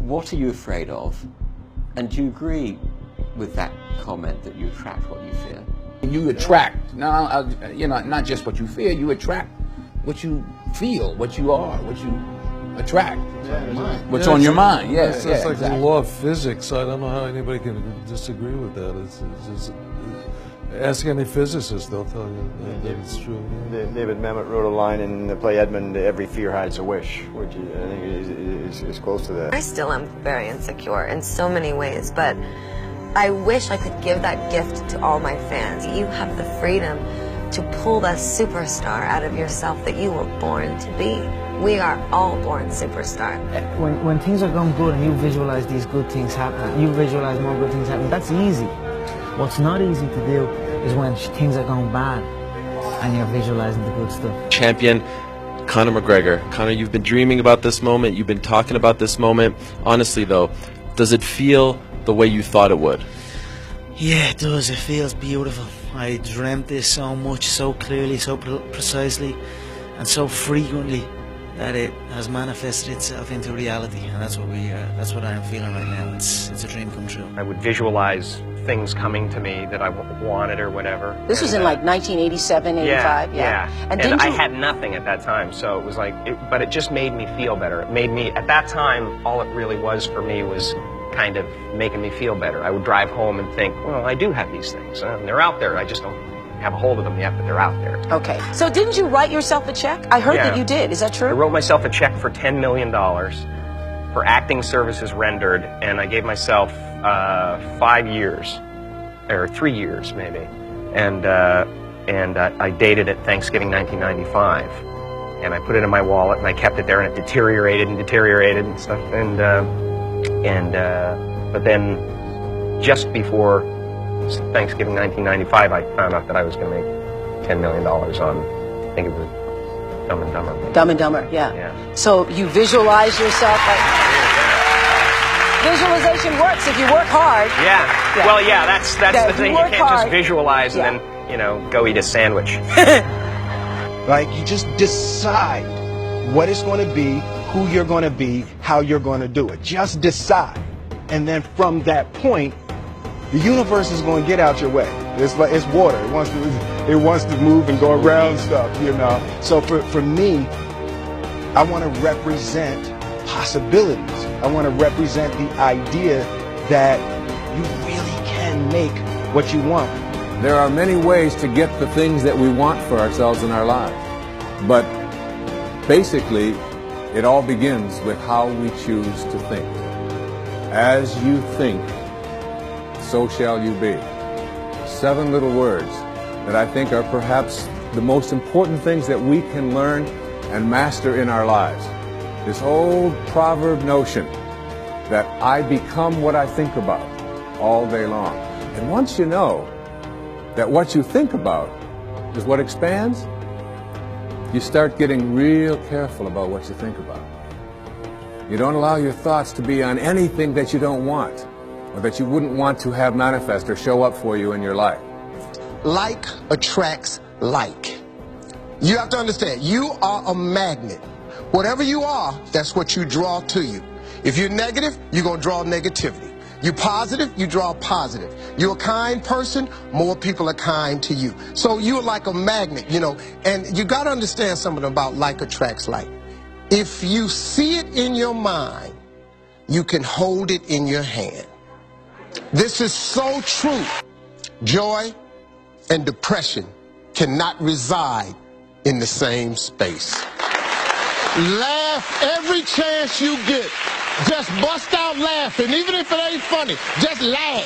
what are you afraid of? And do you agree with that comment that you attract what you fear? You attract, now, you know, not just what you fear, you attract what you feel, what you are, what you attract. What's on your mind, yeah. It's like exactly. the law of physics. I don't know how anybody can disagree with that. It's ask any physicist, they'll tell you that it's true. David Mamet wrote a line in the play Edmund, "Every fear hides a wish," which I think is close to that. I still am very insecure in so many ways, but I wish I could give that gift to all my fans. You have the freedom to pull the superstar out of yourself that you were born to be. We are all born superstars. When things are going good and you visualize these good things happening, you visualize more good things happening, that's easy. What's not easy to do is when things are going bad and you're visualizing the good stuff. Champion Conor McGregor. Conor, you've been dreaming about this moment. You've been talking about this moment. Honestly, though, does it feel the way you thought it would? Yeah, it does. It feels beautiful. I dreamt this so much, so clearly, so precisely, and so frequently that it has manifested itself into reality, and that's what I'm feeling right now. It's a dream come true. I would visualize things coming to me that I wanted or whatever. This was in like 1987, 85, yeah. And I had nothing at that time, so it was like, but it just made me feel better. It made me, at that time, all it really was for me was kind of making me feel better. I would drive home and think, well, I do have these things, and they're out there. I just don't have a hold of them yet, but they're out there. Okay. So didn't you write yourself a check? I heard that you did. Is that true? I wrote myself a check for $10 million for acting services rendered, and I gave myself 5 years, or 3 years maybe, and I dated it Thanksgiving 1995, and I put it in my wallet and I kept it there, and it deteriorated and stuff, but then just before Thanksgiving 1995, I found out that I was going to make $10 million on, I think it was Dumb and Dumber. Dumb and Dumber, yeah. So you visualize yourself like... Visualization works if you work hard. Yeah. Well, yeah, that's the thing. You can't just visualize and then, you know, go eat a sandwich. Like, you just decide what it's going to be, who you're going to be, how you're going to do it. Just decide. And then from that point, the universe is going to get out your way. It's like, it's water. It wants to move and go around stuff, you know. So for me, I want to represent possibilities. I want to represent the idea that you really can make what you want. There are many ways to get the things that we want for ourselves in our lives. But basically, it all begins with how we choose to think. As you think, so shall you be. 7 little words that I think are perhaps the most important things that we can learn and master in our lives. This old proverb notion that I become what I think about all day long. And once you know that what you think about is what expands, you start getting real careful about what you think about. You don't allow your thoughts to be on anything that you don't want, or that you wouldn't want to have manifest or show up for you in your life. Like attracts like. You have to understand, you are a magnet. Whatever you are, that's what you draw to you. If you're negative, you're going to draw negativity. You're positive, you draw positive. You're a kind person, more people are kind to you. So you're like a magnet, you know, and you got to understand something about like attracts like. If you see it in your mind, you can hold it in your hand. This is so true. Joy and depression cannot reside in the same space. Laugh every chance you get. Just bust out laughing, even if it ain't funny. Just laugh.